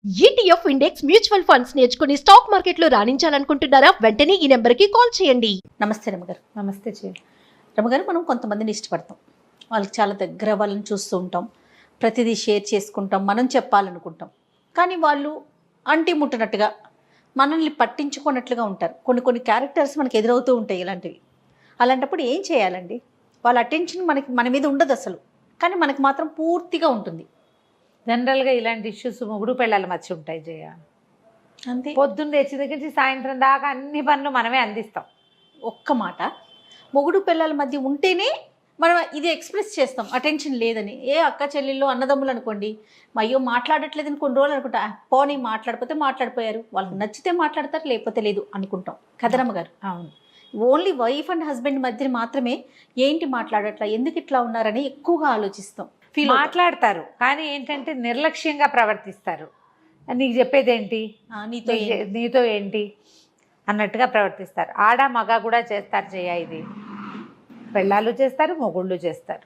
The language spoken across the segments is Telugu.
ఈటీఎఫ్ ఇండెక్స్ మ్యూచువల్ ఫండ్స్ నేర్చుకుని స్టాక్ మార్కెట్లో రాణించాలనుకుంటున్నారా? వెంటనే ఈ నెంబర్కి కాల్ చేయండి. నమస్తే రమగారు. నమస్తే రమగారు, మనం కొంతమందిని ఇష్టపడతాం, వాళ్ళకి చాలా దగ్గర వాళ్ళని చూస్తూ ఉంటాం, ప్రతిదీ షేర్ చేసుకుంటాం, మనం చెప్పాలనుకుంటాం. కానీ వాళ్ళు అంటి ముట్టనట్టుగా మనల్ని పట్టించుకున్నట్లుగా ఉంటారు. కొన్ని కొన్ని క్యారెక్టర్స్ మనకి ఎదురవుతూ ఉంటాయి ఇలాంటివి. అలాంటప్పుడు ఏం చేయాలండి? వాళ్ళ అటెన్షన్ మన మీద ఉండదు అసలు, కానీ మనకు మాత్రం పూర్తిగా ఉంటుంది. జనరల్గా ఇలాంటి ఇష్యూస్ మొగుడు పెళ్ళాల మధ్య ఉంటాయి జయ. అంతే. పొద్దున్న లేచి దగ్గర నుంచి సాయంత్రం దాకా అన్ని పనులు మనమే అందిస్తాం. ఒక్క మాట, మొగుడు పిల్లల మధ్య ఉంటేనే మనం ఇది ఎక్స్ప్రెస్ చేస్తాం, అటెన్షన్ లేదని. ఏ అక్క చెల్లెళ్ళు అన్నదమ్ములు అనుకోండి, అయ్యో మాట్లాడట్లేదని కొన్ని రోజులు అనుకుంటా, పోనీ మాట్లాడిపోతే మాట్లాడిపోయారు, వాళ్ళకి నచ్చితే మాట్లాడతారు, లేకపోతే లేదు అనుకుంటాం. కదరమ్మ గారు. అవును. ఓన్లీ వైఫ్ అండ్ హస్బెండ్ మధ్య మాత్రమే ఏంటి మాట్లాడట్లా, ఎందుకు ఇట్లా ఉన్నారని ఎక్కువగా ఆలోచిస్తాం. మాట్లాడతారు కానీ ఏంటంటే నిర్లక్ష్యంగా ప్రవర్తిస్తారు. నీకు చెప్పేదేంటి, నీతో ఏంటి అన్నట్టుగా ప్రవర్తిస్తారు. ఆడ మగ కూడా చేస్తారు జయ. ఇది పెళ్ళాలు చేస్తారు, మొగుళ్ళు చేస్తారు.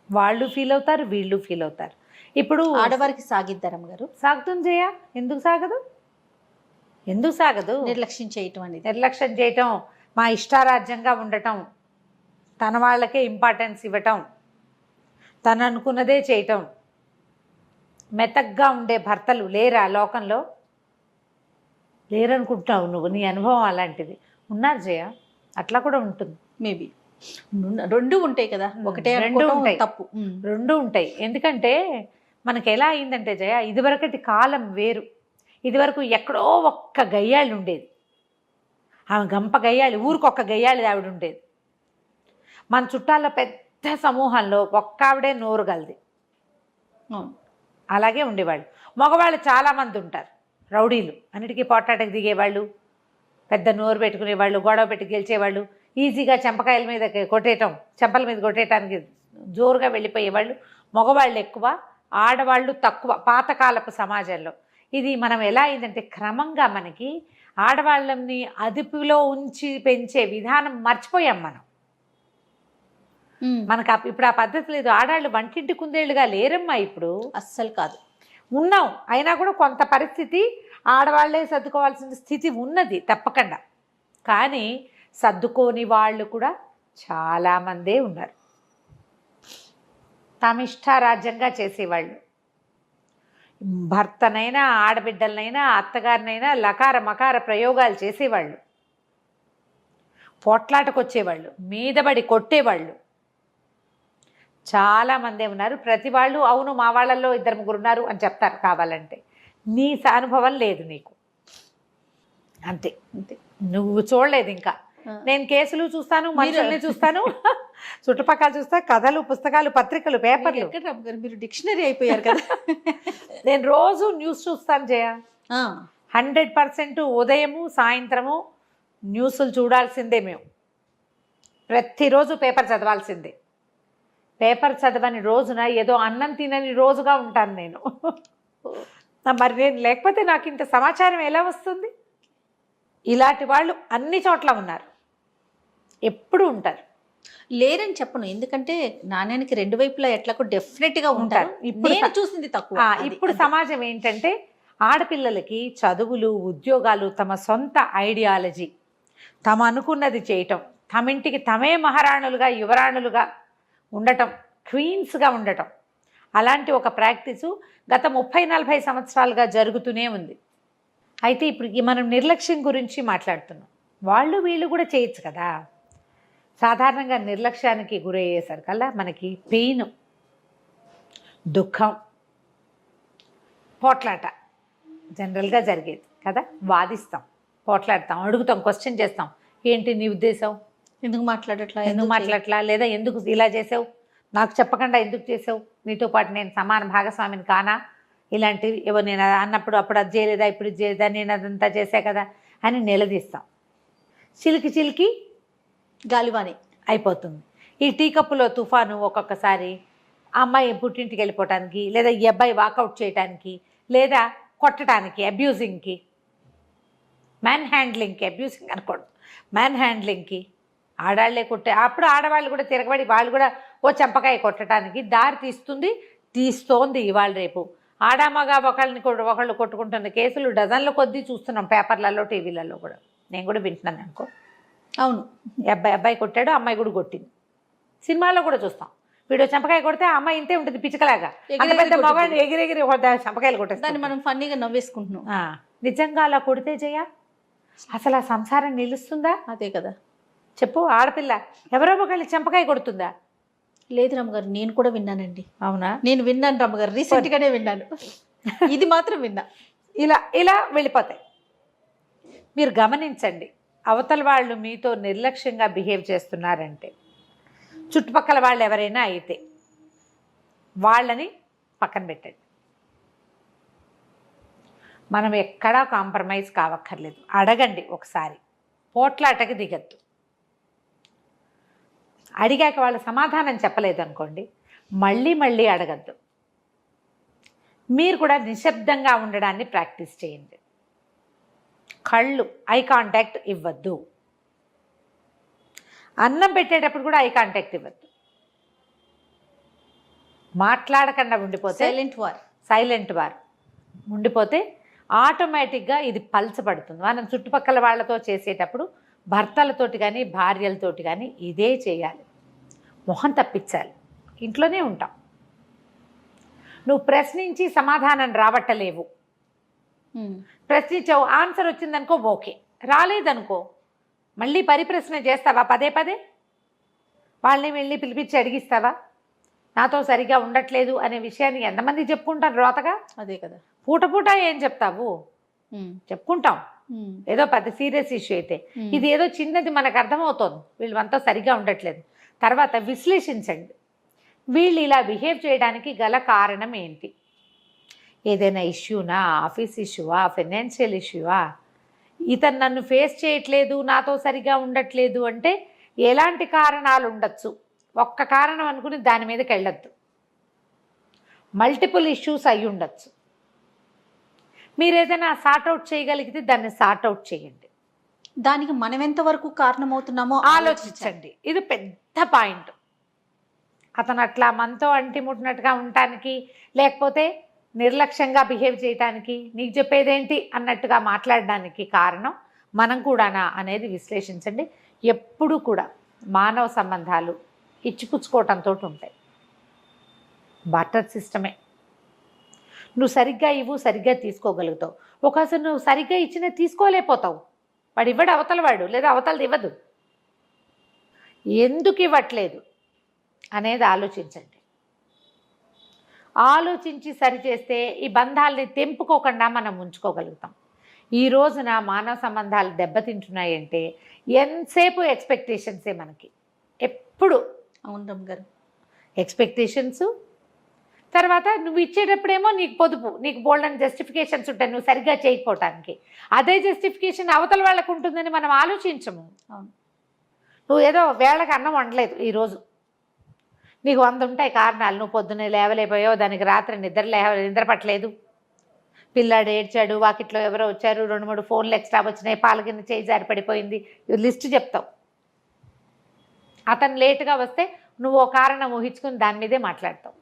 వాళ్ళు ఫీల్ అవుతారు, వీళ్ళు ఫీల్ అవుతారు. ఇప్పుడు ఆడవారికి సాగిద్దారమ్మ గారు. సాగుతుంది జయ. ఎందుకు సాగదు? ఎందుకు సాగదు? నిర్లక్ష్యం చేయటం అనేది. నిర్లక్ష్యం చేయటం, మా ఇష్టారాజ్యంగా ఉండటం, తన వాళ్ళకే ఇంపార్టెన్స్ ఇవ్వటం, తను అనుకున్నదే చేయటం. మెతగ్గా ఉండే భర్తలు లేరా లోకంలో? లేరనుకుంటున్నావు నువ్వు, నీ అనుభవం అలాంటిది. ఉన్నారు జయ, అట్లా కూడా ఉంటుంది. మేబీ రెండు ఉంటాయి కదా, ఒకటే రెండు ఉంటాయి, తప్పు. రెండు ఉంటాయి. ఎందుకంటే మనకి ఎలా అయిందంటే జయ, ఇదివరకటి కాలం వేరు. ఇదివరకు ఎక్కడో ఒక్క గయ్యాళ్ళు ఉండేది, ఆమె గంప గయ్యాళి, ఊరికొక్క గయ్యాళి ఆవిడ ఉండేది. మన చుట్టాల్లో పెద్ద సమూహంలో ఒక్క ఆవిడే నోరు గలది. అలాగే ఉండేవాళ్ళు. మగవాళ్ళు చాలామంది ఉంటారు, రౌడీలు, అన్నిటికీ పోట్లాటకు దిగేవాళ్ళు, పెద్ద నోరు పెట్టుకునేవాళ్ళు, గొడవ పెట్టి గెలిచేవాళ్ళు, ఈజీగా చెంపకాయల మీద కొట్టేయటం, చెంపల మీద కొట్టేయటానికి జోరుగా వెళ్ళిపోయేవాళ్ళు. మగవాళ్ళు ఎక్కువ, ఆడవాళ్ళు తక్కువ పాతకాలపు సమాజంలో. ఇది మనం ఎలా అయిందంటే క్రమంగా మనకి ఆడవాళ్ళని అదుపులో ఉంచి పెంచే విధానం మర్చిపోయాం మనం. మనకు ఇప్పుడు ఆ పద్ధతి లేదు. ఆడాళ్ళు వంటింటి కుందేళ్ళుగా లేరమ్మా ఇప్పుడు. అస్సలు కాదు. ఉన్నాం, అయినా కూడా కొంత పరిస్థితి ఆడవాళ్లే సర్దుకోవాల్సిన స్థితి ఉన్నది తప్పకుండా. కానీ సర్దుకోని వాళ్ళు కూడా చాలామందే ఉన్నారు. తమిష్టారాజ్యంగా చేసేవాళ్ళు. భర్తనైనా, ఆడబిడ్డలనైనా, అత్తగారినైనా లకార మకార ప్రయోగాలు చేసేవాళ్ళు, పోట్లాటకు వచ్చేవాళ్ళు, మీదబడి కొట్టేవాళ్ళు చాలామందే ఉన్నారు. ప్రతి వాళ్ళు అవును మా వాళ్ళల్లో 2-3 ఉన్నారు అని చెప్తారు కావాలంటే. నీ అనుభవం లేదు నీకు, అంతే. అంతే, నువ్వు చూడలేదు ఇంకా. నేను కేసులు చూస్తాను, మనుషుల్ని చూస్తాను, చుట్టుపక్కల చూస్తా, కథలు, పుస్తకాలు, పత్రికలు, పేపర్లు. మీరు డిక్షనరీ అయిపోయారు కదా. నేను రోజు న్యూస్ చూస్తాను జయ. 100% ఉదయము సాయంత్రము న్యూస్లు చూడాల్సిందే మేము. ప్రతిరోజు పేపర్ చదవాల్సిందే. పేపర్ చదవని రోజున ఏదో అన్నం తినని రోజుగా ఉంటాను నేను. మరి నేను లేకపోతే నాకు ఇంత సమాచారం ఎలా వస్తుంది? ఇలాంటి వాళ్ళు అన్ని చోట్ల ఉన్నారు, ఎప్పుడు ఉంటారు. లేరని చెప్పను, ఎందుకంటే నాణ్యానికి 2 వైపులా ఎట్లాగో డెఫినెట్గా ఉంటారు. ఇప్పుడు చూసింది తక్కువ. ఇప్పుడు సమాజం ఏంటంటే ఆడపిల్లలకి చదువులు, ఉద్యోగాలు, తమ సొంత ఐడియాలజీ, తమ అనుకున్నది చేయటం, తమింటికి తమే మహారాణులుగా, యువరాణులుగా ఉండటం, క్వీన్స్గా ఉండటం, అలాంటి ఒక ప్రాక్టీసు గత 30-40 సంవత్సరాలుగా జరుగుతూనే ఉంది. అయితే ఇప్పుడు మనం నిర్లక్ష్యం గురించి మాట్లాడుతున్నాం. వాళ్ళు వీళ్ళు కూడా చేయొచ్చు కదా. సాధారణంగా నిర్లక్ష్యానికి గురయ్యేసరికల్లా మనకి పెయిన్, దుఃఖం, పోట్లాట జనరల్గా జరిగేది కదా. వాదిస్తాం, పోట్లాడతాం, అడుగుతాం, క్వశ్చన్ చేస్తాం. ఏంటి నీ ఉద్దేశం? ఎందుకు మాట్లాడట్లా, లేదా ఎందుకు ఇలా చేసావు, నాకు చెప్పకుండా ఎందుకు చేసావు, నీతో పాటు నేను సమాన భాగస్వామిని కానా, ఇలాంటివి ఏవో నేను అన్నప్పుడు అప్పుడు అది చేయలేదా, ఇప్పుడు ఇది చేయలేదా, నేను అదంతా చేసా కదా అని నిలదీస్తాం. చిలికి చిలికి గాలివాని అయిపోతుంది. ఈ టీ కప్పులో తుఫాను ఒక్కొక్కసారి అమ్మాయి పుట్టింటికి వెళ్ళిపోవటానికి, లేదా ఈ అబ్బాయి వాకౌట్ చేయటానికి, లేదా కొట్టడానికి, అబ్యూజింగ్కి, మ్యాన్ హ్యాండ్లింగ్కి, అబ్యూజింగ్ అనకూడదు, మ్యాన్ హ్యాండ్లింగ్కి ఆడాళ్లే కొట్టే. అప్పుడు ఆడవాళ్ళు కూడా తిరగబడి వాళ్ళు కూడా ఓ చెంపకాయ కొట్టడానికి దారి తీస్తోంది ఇవాళ రేపు. ఆడామగా ఒకళ్ళు కొట్టుకుంటున్న కేసులు డజన్ల కొద్దీ చూస్తున్నాం పేపర్లలో టీవీలలో కూడా. నేను కూడా వింటున్నాను అనుకో. అవును, అబ్బాయి కొట్టాడు, అమ్మాయి కూడా కొట్టింది. సినిమాల్లో కూడా చూస్తాం. వీడు చంపకాయ కొడితే ఆ అమ్మాయి ఇంతే ఉంటుంది పిచ్చకలాగా, అంత పెద్ద మగాడిని ఎగిరెగిరి చంపకాయలు కొట్టేస్తాను. దాన్ని మనం ఫన్నీగా నవ్వేసుకుంటున్నాం. నిజంగా అలా కొడితే జయ అసలు ఆ సంసారం నిలుస్తుందా? అదే కదా. చెప్పు, ఆడపిల్ల ఎవరో ఒకళ్ళు చంపకాయ కొడుతుందా? లేదు రమ్మగారు, నేను కూడా విన్నానండి. అవునా? నేను విన్నాను రమ్మగారు, రీసెంట్గానే విన్నాను. ఇది మాత్రం విన్నా. ఇలా వెళ్ళిపోతాయి. మీరు గమనించండి, అవతల వాళ్ళు మీతో నిర్లక్ష్యంగా బిహేవ్ చేస్తున్నారంటే, చుట్టుపక్కల వాళ్ళు ఎవరైనా అయితే వాళ్ళని పక్కన పెట్టండి. మనం ఎక్కడా కాంప్రమైజ్ కావక్కర్లేదు. అడగండి ఒకసారి, పోట్లాటకి దిగద్దు. అడిగాక వాళ్ళు సమాధానం చెప్పలేదు అనుకోండి, మళ్ళీ అడగద్దు. మీరు కూడా నిశ్శబ్దంగా ఉండడాన్ని ప్రాక్టీస్ చేయండి. కళ్ళు ఐ కాంటాక్ట్ ఇవ్వద్దు. అన్నం పెట్టేటప్పుడు కూడా ఐ కాంటాక్ట్ ఇవ్వద్దు. మాట్లాడకుండా ఉండిపోతే సైలెంట్ వార్ ఉండిపోతే ఆటోమేటిక్గా ఇది పల్చబడుతుంది. మనం చుట్టుపక్కల వాళ్ళతో చేసేటప్పుడు భర్తలతోటి కానీ భార్యలతోటి కానీ ఇదే చేయాలి. మొహం తప్పించాలి. ఇంట్లోనే ఉంటాం, నువ్వు ప్రశ్నించి సమాధానం రాబట్టలేవు. ప్రశ్నించావు, ఆన్సర్ వచ్చిందనుకో ఓకే, రాలేదనుకో మళ్ళీ పరిప్రశ్న చేస్తావా? పదే వాళ్ళని వెళ్ళి పిలిపించి అడిగిస్తావా? నాతో సరిగా ఉండట్లేదు అనే విషయాన్ని ఎంతమంది చెప్పుకుంటారు రోతగా? అదే కదా. పూట ఏం చెప్తావు? చెప్పుకుంటాం, ఏదో పెద్ద సీరియస్ ఇష్యూ అయితే. ఇది ఏదో చిన్నది మనకు అర్థమవుతోంది, వీళ్ళు మనతో సరిగా ఉండట్లేదు. తర్వాత విశ్లేషించండి, వీళ్ళు ఇలా బిహేవ్ చేయడానికి గల కారణం ఏంటి? ఏదైనా ఇష్యూనా, ఆఫీస్ ఇష్యూవా, ఫైనాన్షియల్ ఇష్యూవా? ఇతను నన్ను ఫేస్ చేయట్లేదు, నాతో సరిగా ఉండట్లేదు అంటే ఎలాంటి కారణాలు ఉండొచ్చు? ఒక్క కారణం అనుకుని దాని మీదకి వెళ్ళొద్దు. మల్టిపుల్ ఇష్యూస్ అయి ఉండొచ్చు. మీరు ఏదైనా సార్ట్అవుట్ చేయగలిగితే దాన్ని సార్ట్అవుట్ చేయండి. దానికి మనం ఎంతవరకు కారణమవుతున్నామో ఆలోచించండి. ఇది పెద్ద పాయింట్. అతను అట్లా మనతో అంటిముట్టినట్టుగా ఉండటానికి, లేకపోతే నిర్లక్ష్యంగా బిహేవ్ చేయటానికి, నీకు చెప్పేదేంటి అన్నట్టుగా మాట్లాడడానికి కారణం మనం కూడానా అనేది విశ్లేషించండి. ఎప్పుడు కూడా మానవ సంబంధాలు ఇచ్చిపుచ్చుకోవటంతో ఉంటాయి. బార్టర్ సిస్టమే. నువ్వు సరిగ్గా ఇవ్వు, సరిగ్గా తీసుకోగలుగుతావు. ఒకసారి నువ్వు సరిగ్గా ఇచ్చినా తీసుకోలేకపోతావు. వాడు ఇవ్వడు అవతల వాడు, లేదా అవతలది ఇవ్వదు. ఎందుకు ఇవ్వట్లేదు అనేది ఆలోచించండి. ఆలోచించి సరిచేస్తే ఈ బంధాలని తెంపుకోకుండా మనం ఉంచుకోగలుగుతాం. ఈ రోజున మానవ సంబంధాలు దెబ్బతింటున్నాయంటే ఎంతసేపు ఎక్స్పెక్టేషన్సే మనకి. ఎప్పుడు అవును గారు, ఎక్స్పెక్టేషన్స్. తర్వాత నువ్వు ఇచ్చేటప్పుడేమో నీకు పొదుపు, నీకు బోల్డని జస్టిఫికేషన్స్ ఉంటాయి నువ్వు సరిగ్గా చేయకపోవటానికి. అదే జస్టిఫికేషన్ అవతల వాళ్ళకు ఉంటుందని మనం ఆలోచించము. అవును, నువ్వు ఏదో వేళకి అన్నం వండలేదు ఈరోజు, నీకు 100 ఉంటాయి కారణాలు. నువ్వు పొద్దున్నే లేవలేకపోయావు, దానికి రాత్రి నిద్ర పట్టలేదు, పిల్లాడు ఏడ్చాడు, వాకిట్లో ఎవరో వచ్చారు, 2-3 ఫోన్లు ఎక్స్ట్రా వచ్చినాయి, పాలగిన్న చేయి జారి పడిపోయింది, లిస్ట్ చెప్తావు. అతను లేటుగా వస్తే నువ్వు ఓ కారణం ఊహించుకుని దాని మీదే మాట్లాడతావు.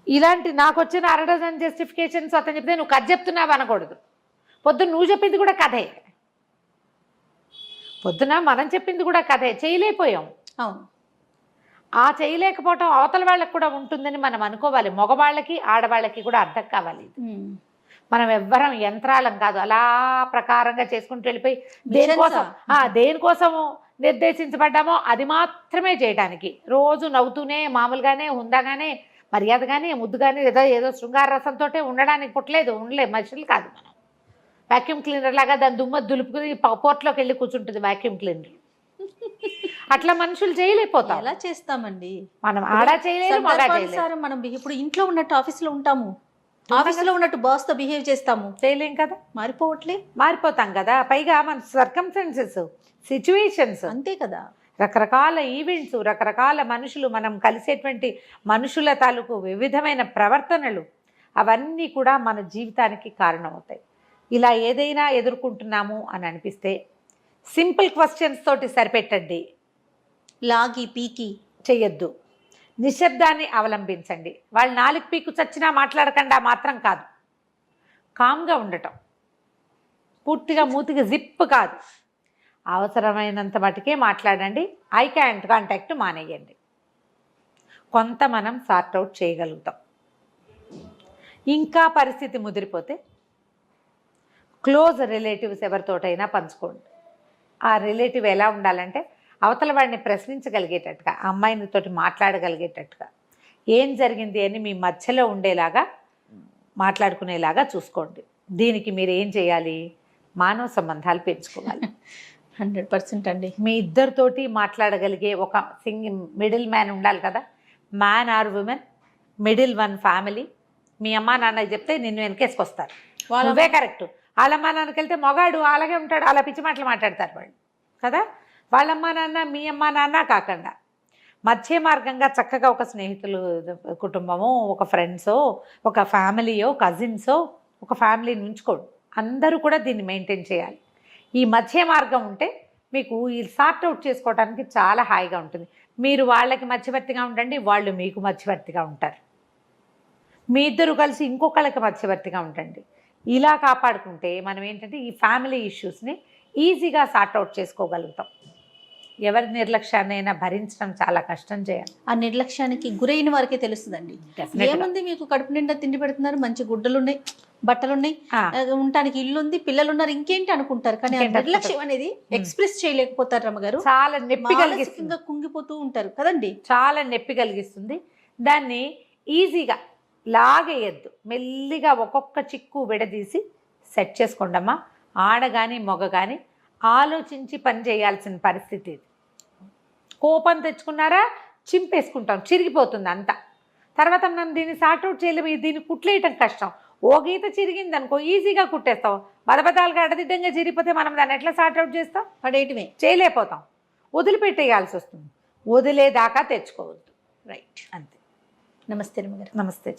ఇలాంటి నాకు వచ్చిన 1/2 డజన్ జస్టిఫికేషన్స్ అతను చెప్తే నువ్వు కథ చెప్తున్నావు అనకూడదు. పొద్దున్న నువ్వు చెప్పింది కూడా కథే, పొద్దున మనం చెప్పింది కూడా కథే. చేయలేకపోయాం. అవును, ఆ చేయలేకపోవటం అవతల వాళ్ళకి కూడా ఉంటుందని మనం అనుకోవాలి. మగవాళ్ళకి ఆడవాళ్ళకి కూడా అర్థం కావాలి. మనం ఎవ్వరం యంత్రాలం కాదు. అలా ప్రకారంగా చేసుకుంటూ వెళ్ళిపోయి దేనికోసము నిర్దేశించబడ్డామో అది మాత్రమే చేయడానికి, రోజు నవ్వుతూనే మామూలుగానే హుందాగానే మర్యాదగానే ముద్దుగానే ఏదో శృంగార రసంతో ఉండడానికి ఉండలేదు. మనుషులు కాదు మనం. వాక్యూమ్ క్లీనర్ లాగా దాని దుమ్మ దులుపుకుని పోర్ట్లోకి వెళ్ళి కూర్చుంటుంది వాక్యూమ్ క్లీనర్. అట్లా మనుషులు చేయలేకపోతాం. ఎలా చేస్తామండి మనం? ఆడా చేయలేదు, మగా చేయలేదు. మనం ఇప్పుడు ఇంట్లో ఉన్నట్టు ఆఫీస్లో ఉంటాము, ఆఫీస్లో ఉన్నట్టు బాస్తో బిహేవ్ చేస్తాము. చేయలేం కదా, మారిపోతాం కదా. పైగా మన సర్కమ్స్టాన్సెస్, సిచ్యువేషన్స్ అంతే కదా. రకరకాల ఈవెంట్స్, రకరకాల మనుషులు, మనం కలిసేటువంటి మనుషుల తాలూకు వివిధమైన ప్రవర్తనలు, అవన్నీ కూడా మన జీవితానికి కారణమవుతాయి. ఇలా ఏదైనా ఎదుర్కొంటున్నాము అని అనిపిస్తే సింపుల్ క్వశ్చన్స్ తోటి సరిపెట్టండి. లాగి పీకి చెయ్యొద్దు. నిశ్శబ్దాన్ని అవలంబించండి. వాళ్ళు నాలుగు పీకు చచ్చినా మాట్లాడకుండా మాత్రం కాదు, కామ్గా ఉండటం, పూర్తిగా మూతికి జిప్ కాదు, అవసరమైనంత మటుకే మాట్లాడండి. ఐ కాంటాక్ట్ మానేయండి. కొంత మనం సార్ట్అవుట్ చేయగలుగుతాం. ఇంకా పరిస్థితి ముదిరిపోతే క్లోజ్ రిలేటివ్స్ ఎవరితోటైనా పంచుకోండి. ఆ రిలేటివ్ ఎలా ఉండాలంటే అవతల వాడిని ప్రశ్నించగలిగేటట్టుగా, అమ్మాయినితోటి మాట్లాడగలిగేటట్టుగా, ఏం జరిగింది అని మీ మధ్యలో ఉండేలాగా మాట్లాడుకునేలాగా చూసుకోండి. దీనికి మీరు ఏం చేయాలి? మానవ సంబంధాలు పెంచుకోవాలి. 100% అండి. మీ ఇద్దరితోటి మాట్లాడగలిగే ఒక మిడిల్ మ్యాన్ ఉండాలి కదా. Man or women, middle one family. మీ అమ్మా నాన్నకి చెప్తే నిన్ను వెనకేసుకొస్తారు, నువ్వే కరెక్ట్. వాళ్ళమ్మా నాన్నకి వెళ్తే మొగాడు అలాగే ఉంటాడు, అలా పిచ్చి మాటలు మాట్లాడతారు వాళ్ళు కదా. వాళ్ళమ్మా నాన్న మీ అమ్మా నాన్న కాకుండా మధ్య మార్గంగా చక్కగా ఒక స్నేహితులు కుటుంబమో, ఒక ఫ్రెండ్సో, ఒక ఫ్యామిలీయో, కజిన్సో, ఒక ఫ్యామిలీని ఉంచుకోండి. అందరూ కూడా దీన్ని మెయింటైన్ చేయాలి. ఈ మధ్య మార్గం ఉంటే మీకు ఈ సార్ట్అవుట్ చేసుకోవడానికి చాలా హాయిగా ఉంటుంది. మీరు వాళ్ళకి మధ్యవర్తిగా ఉండండి, వాళ్ళు మీకు మధ్యవర్తిగా ఉంటారు. మీ ఇద్దరు కలిసి ఇంకొకళ్ళకి మధ్యవర్తిగా ఉండండి. ఇలా కాపాడుకుంటే మనం ఏంటంటే ఈ ఫ్యామిలీ ఇష్యూస్ని ఈజీగా సార్ట్అవుట్ చేసుకోగలుగుతాం. ఎవరి నిర్లక్ష్యాన్నైనా భరించడం చాలా కష్టం చేయాలి. ఆ నిర్లక్ష్యానికి గురైన వారికే తెలుస్తుందండి. ఏముంది, మీకు కడుపు నిండా తిండి పెడుతున్నారు, మంచి గుడ్డలు ఉన్నాయి, బట్టలు ఉన్నాయి, ఉండటానికి ఇల్లు ఉంది, పిల్లలు ఉన్నారు, ఇంకేంటి అనుకుంటారు. కానీ ఆ నిర్లక్ష్యం అనేది ఎక్స్ప్రెస్ చేయలేకపోతారు రమ్మగారు. చాలా నొప్పి కలిగిస్తుంది, కుంగిపోతూ ఉంటారు కదండి. చాలా నొప్పి కలిగిస్తుంది. దాన్ని ఈజీగా లాగేయద్దు, మెల్లిగా ఒక్కొక్క చిక్కు విడదీసి సెట్ చేసుకోండమ్మా. ఆడ కానీ మొగ కానీ ఆలోచించి పని చేయాల్సిన పరిస్థితి ఇది. కోపం తెచ్చుకున్నారా చింపేసుకుంటాం, చిరిగిపోతుంది అంతా. తర్వాత మనం దీన్ని సార్ట్అవుట్ చేయలేము, దీన్ని కుట్లేయటం కష్టం. ఓ గీత చిరిగింది అనుకో ఈజీగా కుట్టేస్తాం, బదబదాలుగా అడదిడ్డంగా చిరిగిపోతే మనం దాన్ని ఎట్లా సార్ట్అవుట్ చేస్తాం? పడేయటమే, చేయలేకపోతాం, వదిలిపెట్టేయాల్సి వస్తుంది. వదిలేదాకా తెచ్చుకోవద్దు. రైట్. అంతే. నమస్తే రమ్మగారు. నమస్తే.